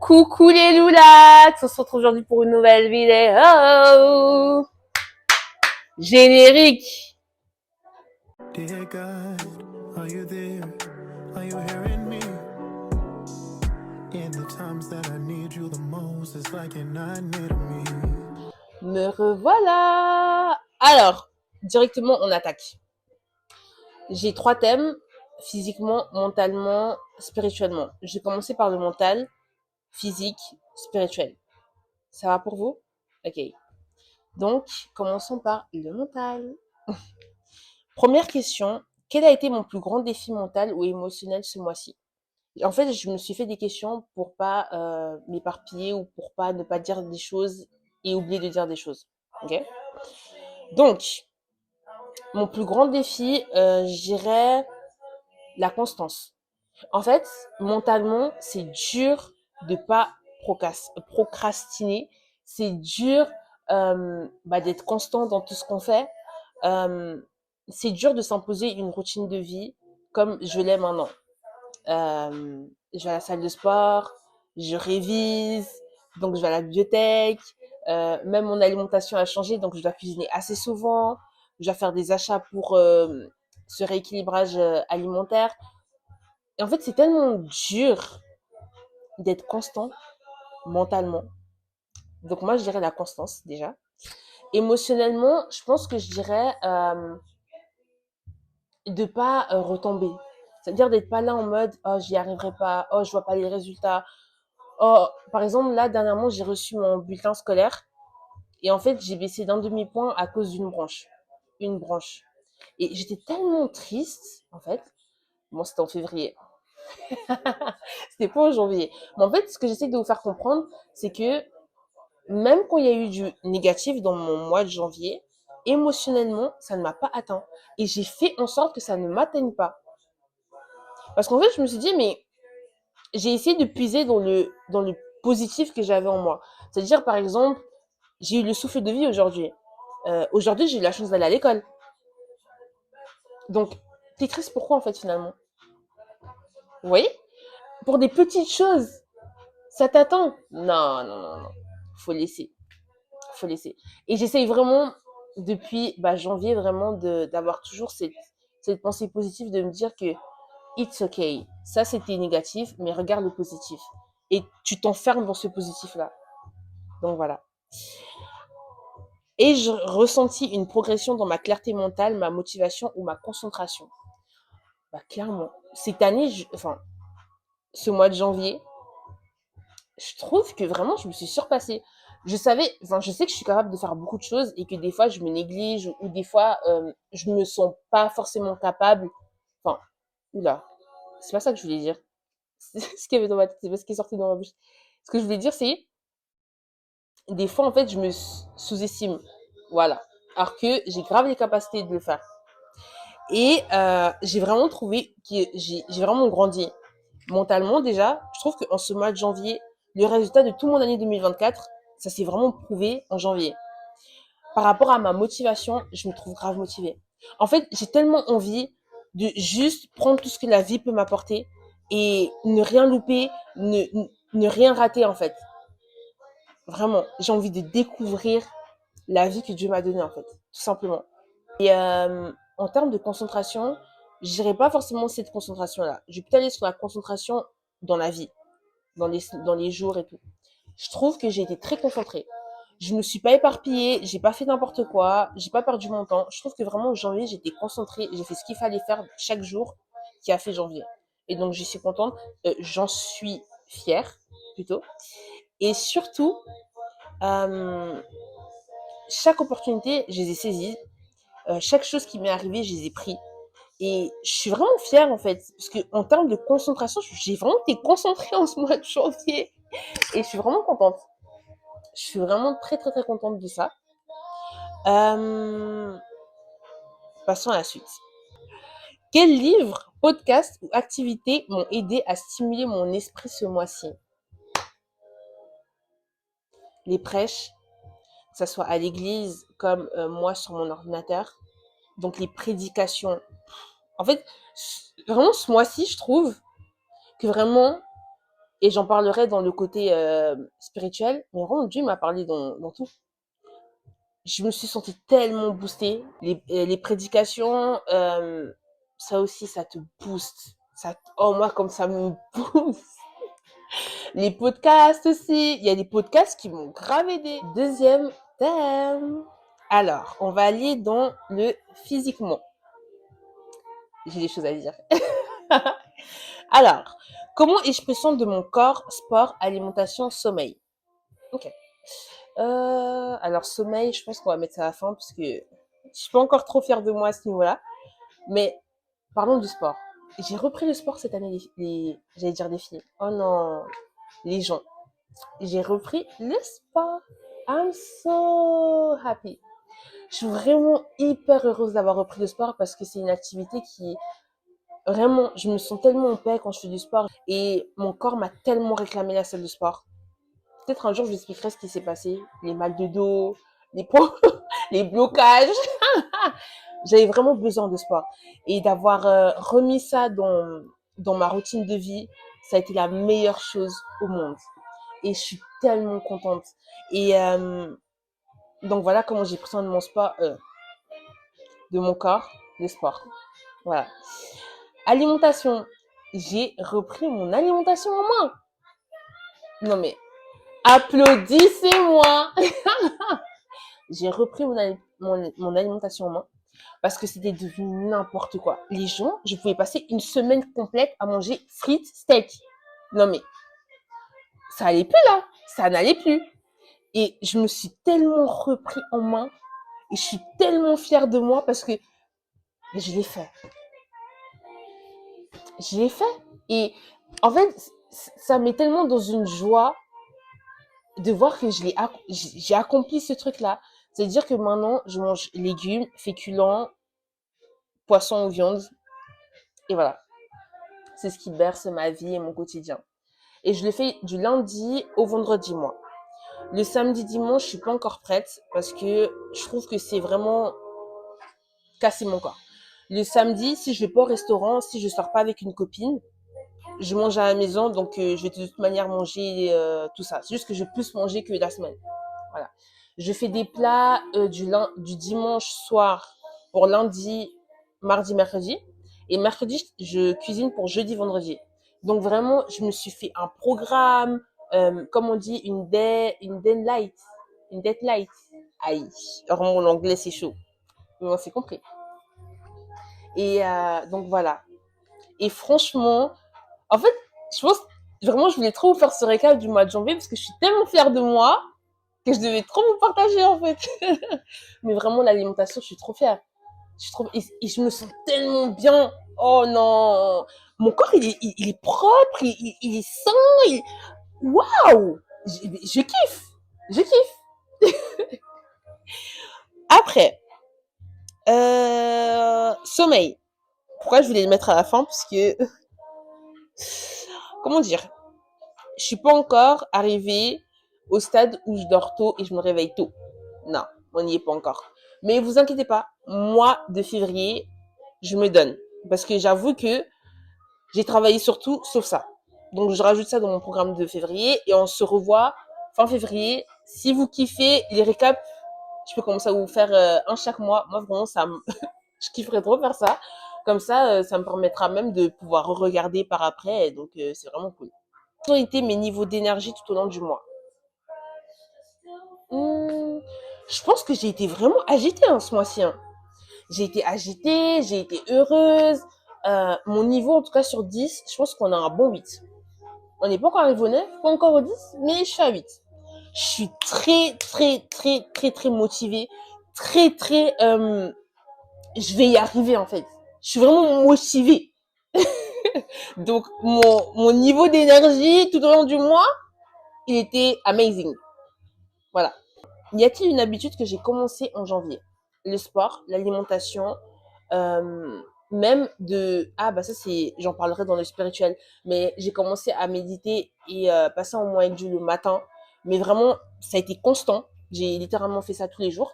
Coucou les loulats, on se retrouve aujourd'hui pour une nouvelle vidéo. Générique. Dear God, are you there? Are you hearing me? In the times that I need you the most, it's like you're not near me. Me revoilà. Alors, directement on attaque. J'ai 3 thèmes, physiquement, mentalement, spirituellement. Je vais commencer par le mental, physique, spirituel. Ça va pour vous? Ok. Donc, commençons par le mental. Première question, quel a été mon plus grand défi mental ou émotionnel ce mois-ci? En fait, je me suis fait des questions pour pas m'éparpiller ou pour pas ne pas dire des choses et oublier de dire des choses. Ok. Donc, mon plus grand défi, je dirais la constance. En fait, mentalement, c'est dur de pas procrastiner. C'est dur d'être constant dans tout ce qu'on fait. Euh, c'est dur de s'imposer une routine de vie comme je l'ai maintenant. Je vais à la salle de sport, je révise, donc je vais à la bibliothèque. Même mon alimentation a changé, donc je dois cuisiner assez souvent. Je dois faire des achats pour ce rééquilibrage alimentaire. Et en fait, c'est tellement dur d'être constant mentalement. Donc moi, je dirais la constance déjà. Émotionnellement, je pense que je dirais de pas retomber. C'est-à-dire d'être pas là en mode oh j'y arriverai pas, oh je vois pas les résultats. Oh, par exemple, là, dernièrement, j'ai reçu mon bulletin scolaire et en fait, j'ai baissé d'un demi-point à cause d'une branche. Une branche. Et j'étais tellement triste, en fait. Bon, c'était en février. C'était pas en janvier. Mais en fait, ce que j'essaie de vous faire comprendre, c'est que même quand il y a eu du négatif dans mon mois de janvier, émotionnellement, ça ne m'a pas atteint. Et j'ai fait en sorte que ça ne m'atteigne pas. Parce qu'en fait, je me suis dit, mais j'ai essayé de puiser dans le positif que j'avais en moi. C'est-à-dire, par exemple, j'ai eu le souffle de vie aujourd'hui. Aujourd'hui, j'ai eu la chance d'aller à l'école. Donc, t'es triste pourquoi en fait finalement? Vous voyez? Pour des petites choses, ça t'attend? Non, non, non, non. Faut laisser. Faut laisser. Et j'essaye vraiment, depuis janvier, vraiment d'avoir toujours cette pensée positive, de me dire que it's okay. Ça, c'était négatif, mais regarde le positif. Et tu t'enfermes dans ce positif-là. Donc voilà. Et je ressentis une progression dans ma clarté mentale, ma motivation ou ma concentration. Clairement. Cette année, ce mois de janvier, je trouve que vraiment, je me suis surpassée. Je sais que je suis capable de faire beaucoup de choses et que des fois, je me néglige ou des fois, je me sens pas forcément capable. Enfin, oula, c'est pas ça que je voulais dire. C'est ce qu'il y avait dans ma tête, c'est pas ce qui est sorti dans ma bouche. Ce que je voulais dire, c'est, des fois, en fait, je me sous-estime. Voilà. Alors que j'ai grave les capacités de le faire. Et j'ai vraiment trouvé que j'ai vraiment grandi mentalement déjà. Je trouve qu'en ce mois de janvier, le résultat de toute mon année 2024, ça s'est vraiment prouvé en janvier. Par rapport à ma motivation, je me trouve grave motivée. En fait, j'ai tellement envie de juste prendre tout ce que la vie peut m'apporter et ne rien louper, ne rien rater en fait. Vraiment, j'ai envie de découvrir la vie que Dieu m'a donnée en fait, tout simplement. Et en termes de concentration, je dirais pas forcément cette concentration-là. Je vais plutôt aller sur la concentration dans la vie, dans les jours et tout. Je trouve que j'ai été très concentrée. Je me suis pas éparpillée, j'ai pas fait n'importe quoi, j'ai pas perdu mon temps. Je trouve que vraiment en janvier, j'étais concentrée, j'ai fait ce qu'il fallait faire chaque jour qui a fait janvier. Et donc je suis contente, j'en suis fière plutôt. Et surtout, euh, chaque opportunité, je les ai saisies. Chaque chose qui m'est arrivée, je les ai pris. Et je suis vraiment fière en fait, parce que en termes de concentration, j'ai vraiment été concentrée en ce mois de janvier. Et je suis vraiment contente. Je suis vraiment très très très contente de ça. Euh, Passons à la suite. Quels livres, podcasts ou activités m'ont aidé à stimuler mon esprit ce mois-ci? Les prêches, que ce soit à l'église comme moi sur mon ordinateur. Donc les prédications. En fait, vraiment ce mois-ci, je trouve que vraiment Et j'en parlerai dans le côté spirituel, mais vraiment, Dieu m'a parlé dans tout. Je me suis sentie tellement boostée. Les prédications, ça aussi, ça te booste. Ça, oh, moi, comme ça me booste. Les podcasts aussi. Il y a des podcasts qui m'ont grave aidé. Deuxième thème. Alors, on va aller dans le physiquement. J'ai des choses à dire. Alors, comment ai-je pris soin de mon corps, sport, alimentation, sommeil? Ok. Alors, sommeil, je pense qu'on va mettre ça à la fin parce que je suis pas encore trop fière de moi à ce niveau-là. Mais parlons du sport. J'ai repris le sport cette année, j'allais dire les filles. Oh non, les gens. J'ai repris le sport. I'm so happy. Je suis vraiment hyper heureuse d'avoir repris le sport parce que c'est une activité qui, vraiment, je me sens tellement en paix quand je fais du sport et mon corps m'a tellement réclamé la salle de sport. Peut-être un jour, je vous expliquerai ce qui s'est passé. Les mal de dos, les les blocages. J'avais vraiment besoin de sport. Et d'avoir remis ça dans ma routine de vie, ça a été la meilleure chose au monde. Et je suis tellement contente. Et donc voilà comment j'ai pris soin de mon sport, de mon corps, le sport. Voilà. Alimentation. J'ai repris mon alimentation en main. Non mais, applaudissez-moi. J'ai repris mon alimentation en main parce que c'était devenu n'importe quoi. Les gens, je pouvais passer une semaine complète à manger frites, steak. Non mais, ça allait plus là. Ça n'allait plus. Et je me suis tellement repris en main et je suis tellement fière de moi parce que je l'ai fait. Je l'ai fait. Et en fait, ça met tellement dans une joie de voir que j'ai accompli ce truc-là. C'est-à-dire que maintenant, je mange légumes, féculents, poissons ou viande. Et voilà. C'est ce qui berce ma vie et mon quotidien. Et je le fais du lundi au vendredi, moi. Le samedi, dimanche, je suis pas encore prête parce que je trouve que c'est vraiment casser mon corps. Le samedi, si je vais pas au restaurant, si je sors pas avec une copine, je mange à la maison, donc je vais de toute manière manger tout ça. C'est juste que je vais plus manger que la semaine. Voilà. Je fais des plats du dimanche soir pour lundi, mardi, mercredi. Et mercredi, je cuisine pour jeudi, vendredi. Donc vraiment, je me suis fait un programme, comme on dit, une deadline. Une deadline. Aïe, alors mon anglais c'est chaud. Mais on s'est compris. Et donc voilà. Et franchement, en fait, je pense vraiment, je voulais trop vous faire ce récap du mois de janvier parce que je suis tellement fière de moi que je devais trop vous partager en fait. Mais vraiment, l'alimentation, je suis trop fière. Je suis trop et je me sens tellement bien. Oh non, mon corps il est propre, il est sain. Waouh, je kiffe, je kiffe. Après, sommeil. Pourquoi je voulais le mettre à la fin parce que comment dire, je suis pas encore arrivée au stade où je dors tôt et je me réveille tôt. Non, on n'y est pas encore. Mais vous inquiétez pas, mois de février, je me donne. Parce que j'avoue que j'ai travaillé sur tout sauf ça. Donc je rajoute ça dans mon programme de février et on se revoit fin février. Si vous kiffez les récaps, je peux commencer à vous faire un chaque mois. Moi vraiment, je kifferais trop faire ça. Comme ça me permettra même de pouvoir regarder par après. Donc c'est vraiment cool. Quels ont été mes niveaux d'énergie tout au long du mois? Je pense que j'ai été vraiment agitée ce mois-ci. Hein. J'ai été agitée, j'ai été heureuse. Mon niveau, en tout cas sur 10, je pense qu'on a un bon 8. On n'est pas encore arrivé au 9, pas encore au 10, mais je suis à 8. Je suis très, très, très, très, très motivée. Très, très... je vais y arriver, en fait. Je suis vraiment motivée. Donc, mon niveau d'énergie tout au long du mois, il était amazing. Voilà. Y a-t-il une habitude que j'ai commencé en janvier? Le sport, l'alimentation, même de... Ah bah ça c'est... J'en parlerai dans le spirituel. Mais j'ai commencé à méditer et passer un moment avec Dieu le matin. Mais vraiment, ça a été constant. J'ai littéralement fait ça tous les jours.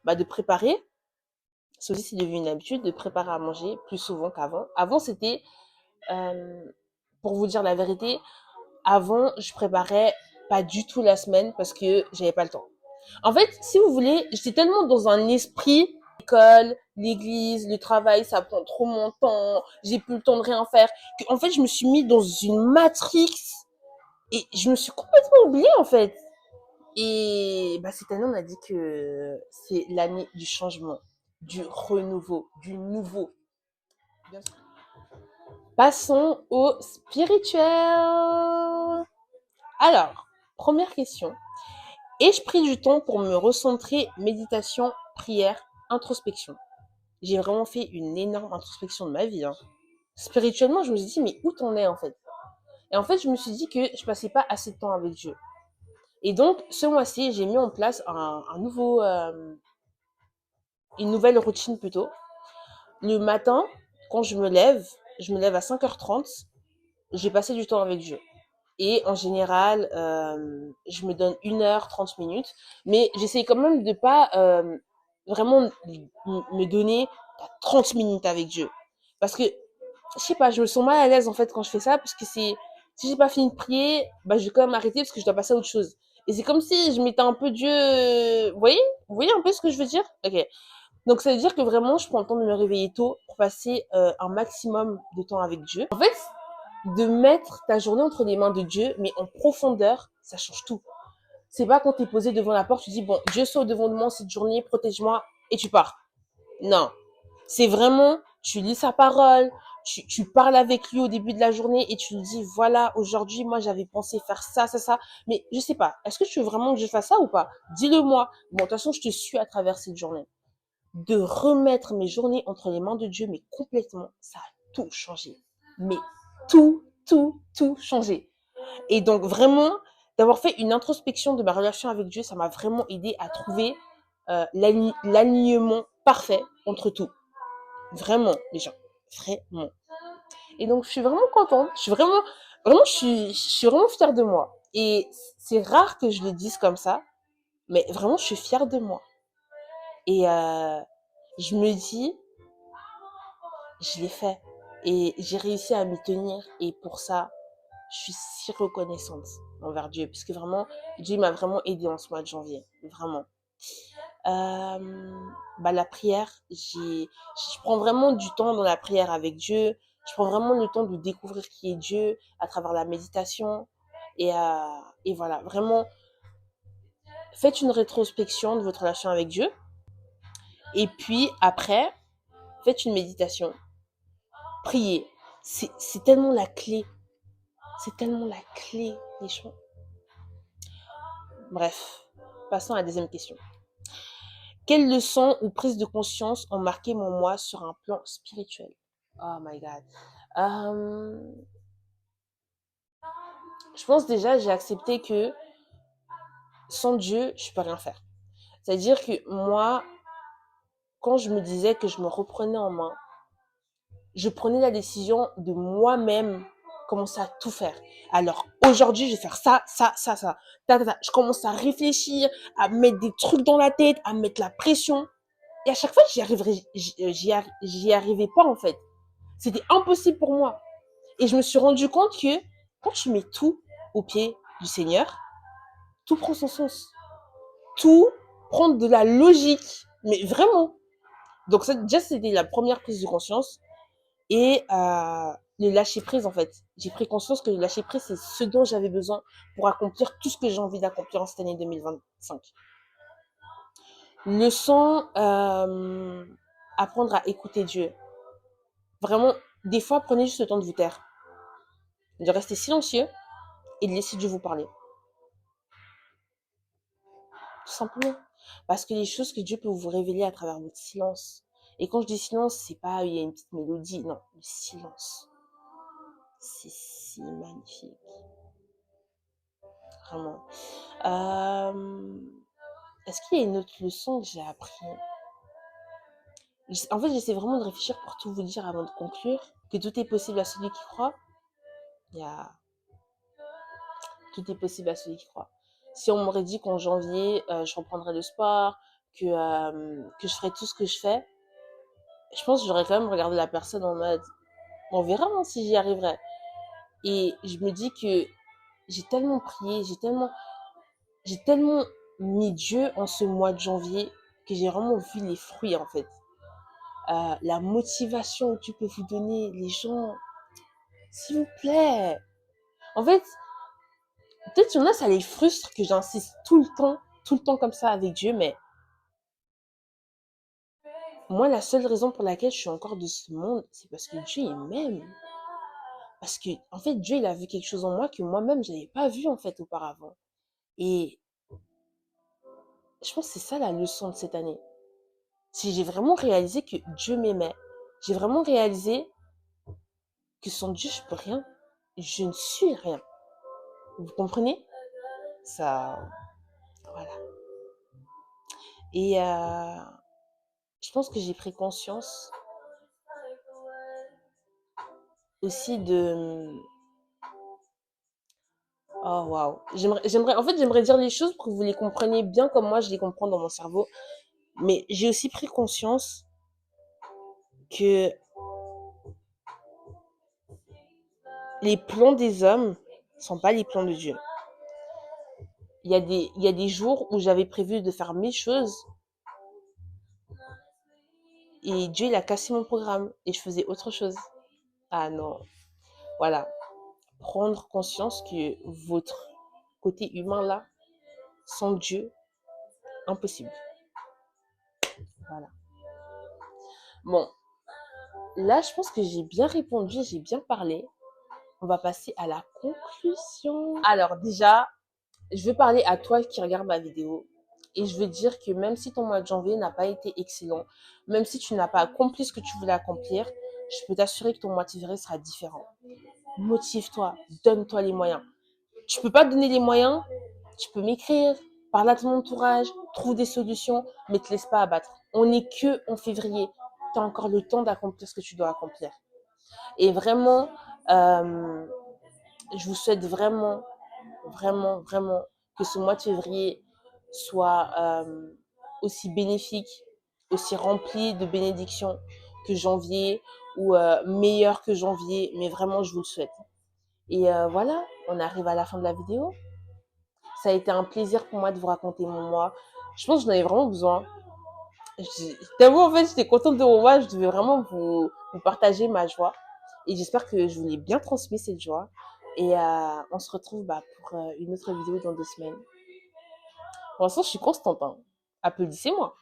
Bah de préparer. Ça aussi c'est devenu une habitude de préparer à manger plus souvent qu'avant. Avant c'était... euh, pour vous dire la vérité, avant, je préparais pas du tout la semaine parce que j'avais pas le temps. En fait, si vous voulez, j'étais tellement dans un esprit, l'école, l'église, le travail, ça prend trop mon temps, j'ai plus le temps de rien faire, que, en fait, je me suis mis dans une matrix et je me suis complètement oubliée, en fait. Et bah, cette année, on a dit que c'est l'année du changement, du renouveau, du nouveau. Bien sûr. Passons au spirituel. Alors, première question. Ai-je pris du temps pour me recentrer, méditation, prière, introspection? J'ai vraiment fait une énorme introspection de ma vie, hein. Spirituellement, je me suis dit, mais où t'en es en fait? Et en fait, je me suis dit que je passais pas assez de temps avec Dieu. Et donc, ce mois-ci, j'ai mis en place une nouvelle routine plutôt. Le matin, quand je me lève à 5h30, j'ai passé du temps avec Dieu. Et en général, je me donne 1 heure, 30 minutes. Mais j'essaye quand même de pas vraiment me donner 30 minutes avec Dieu. Parce que, je sais pas, je me sens mal à l'aise en fait quand je fais ça. Parce que si j'ai pas fini de prier, bah, je vais quand même arrêter parce que je dois passer à autre chose. Et c'est comme si je mettais un peu Dieu. Vous voyez un peu ce que je veux dire? Ok. Donc ça veut dire que vraiment, je prends le temps de me réveiller tôt pour passer un maximum de temps avec Dieu. En fait, de mettre ta journée entre les mains de Dieu, mais en profondeur, ça change tout. C'est pas quand t'es posé devant la porte, tu dis, bon, Dieu soit devant moi cette journée, protège-moi, et tu pars. Non. C'est vraiment, tu lis sa parole, tu parles avec lui au début de la journée et tu lui dis, voilà, aujourd'hui, moi, j'avais pensé faire ça, ça, ça. Mais je sais pas, est-ce que tu veux vraiment que je fasse ça ou pas? Dis-le moi. Bon, de toute façon, je te suis à travers cette journée. De remettre mes journées entre les mains de Dieu, mais complètement, ça a tout changé. Mais tout changé. Et donc vraiment, d'avoir fait une introspection de ma relation avec Dieu, ça m'a vraiment aidé à trouver l'alignement parfait entre tout. Vraiment, les gens. Vraiment. Et donc, je suis vraiment contente. Je suis vraiment fière de moi. Et c'est rare que je le dise comme ça, mais vraiment, je suis fière de moi. Et je me dis, je l'ai fait. Et j'ai réussi à m'y tenir. Et pour ça, je suis si reconnaissante envers Dieu. Parce que vraiment, Dieu m'a vraiment aidée en ce mois de janvier. Vraiment. La prière, je prends vraiment du temps dans la prière avec Dieu. Je prends vraiment le temps de découvrir qui est Dieu à travers la méditation. Et voilà, vraiment, faites une rétrospection de votre relation avec Dieu. Et puis après, faites une méditation. Priez. C'est tellement la clé. C'est tellement la clé des choses. Bref, passons à la deuxième question. Quelles leçons ou prises de conscience ont marqué mon moi sur un plan spirituel? Oh my God. Je pense déjà, j'ai accepté que sans Dieu, je peux rien faire. C'est-à-dire que moi, quand je me disais que je me reprenais en main, je prenais la décision de moi-même commencer à tout faire. Alors aujourd'hui, je vais faire ça, ça, ça, ça. Je commence à réfléchir, à mettre des trucs dans la tête, à mettre la pression. Et à chaque fois, j'y arrivais pas en fait. C'était impossible pour moi. Et je me suis rendu compte que quand tu mets tout au pied du Seigneur, tout prend son sens. Tout prend de la logique. Mais vraiment. Donc ça, déjà, c'était la première prise de conscience. Et le lâcher prise, en fait. J'ai pris conscience que le lâcher prise, c'est ce dont j'avais besoin pour accomplir tout ce que j'ai envie d'accomplir en cette année 2025. Leçon, apprendre à écouter Dieu. Vraiment, des fois, prenez juste le temps de vous taire. De rester silencieux et de laisser Dieu vous parler. Tout simplement. Parce que les choses que Dieu peut vous révéler à travers votre silence. Et quand je dis silence, c'est pas il y a une petite mélodie. Non, le silence. C'est si magnifique. Vraiment. Est-ce qu'il y a une autre leçon que j'ai appris? En fait, j'essaie vraiment de réfléchir pour tout vous dire avant de conclure. Que tout est possible à celui qui croit. Il y a... Tout est possible à celui qui croit. Si on m'aurait dit qu'en janvier, je reprendrais le sport, que je ferais tout ce que je fais, je pense que j'aurais quand même regardé la personne en mode, on verra hein, si j'y arriverai. Et je me dis que j'ai tellement prié, j'ai tellement mis Dieu en ce mois de janvier que j'ai vraiment vu les fruits en fait. La motivation que tu peux vous donner, les gens, s'il vous plaît. En fait, peut-être qu'il y en a, ça les frustre que j'insiste tout le temps comme ça avec Dieu, mais moi, la seule raison pour laquelle je suis encore de ce monde, c'est parce que Dieu, il m'aime. Parce que, en fait, Dieu, il a vu quelque chose en moi que moi-même, je n'avais pas vu, en fait, auparavant. Et je pense que c'est ça la leçon de cette année. Si j'ai vraiment réalisé que Dieu m'aimait, j'ai vraiment réalisé que sans Dieu, je peux rien. Je ne suis rien. Vous comprenez? Ça, voilà. Et je pense que j'ai pris conscience aussi de... Oh, waouh. En fait, j'aimerais dire les choses pour que vous les compreniez bien comme moi, je les comprends dans mon cerveau. Mais j'ai aussi pris conscience que les plans des hommes sont pas les plans de Dieu. Il y a des jours où j'avais prévu de faire 1000 choses et Dieu, il a cassé mon programme et je faisais autre chose. Ah non. Voilà. Prendre conscience que votre côté humain là, sans Dieu, impossible. Voilà. Bon, là, je pense que j'ai bien répondu, j'ai bien parlé. On va passer à la conclusion. Alors déjà, je veux parler à toi qui regarde ma vidéo et je veux dire que même si ton mois de janvier n'a pas été excellent, même si tu n'as pas accompli ce que tu voulais accomplir, je peux t'assurer que ton mois de février sera différent. Motive-toi, donne-toi les moyens. Tu peux pas te donner les moyens, tu peux m'écrire, parle à ton entourage, trouve des solutions, mais te laisse pas abattre. On n'est que en février. Tu as encore le temps d'accomplir ce que tu dois accomplir. Et vraiment, je vous souhaite vraiment, vraiment, vraiment que ce mois de février soit aussi bénéfique, aussi rempli de bénédictions que janvier ou meilleur que janvier, mais vraiment, je vous le souhaite. Et voilà, on arrive à la fin de la vidéo. Ça a été un plaisir pour moi de vous raconter mon mois. Je pense que j'en avais vraiment besoin. T'avoue, en fait, j'étais contente de mon mois. Je devais vraiment vous partager ma joie. Et j'espère que je vous l'ai bien transmis cette joie. Et on se retrouve pour une autre vidéo dans 2 semaines. Pour l'instant, je suis constante. Hein. Applaudissez-moi.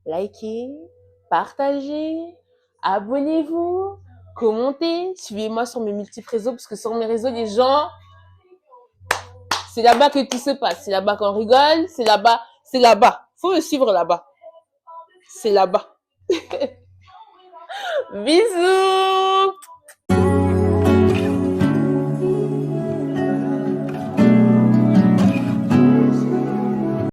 Likez, partagez, abonnez-vous, commentez, suivez-moi sur mes multiples réseaux parce que sur mes réseaux, les gens, c'est là-bas que tout se passe. C'est là-bas qu'on rigole, c'est là-bas, c'est là-bas. Faut me suivre là-bas. C'est là-bas. Bisous!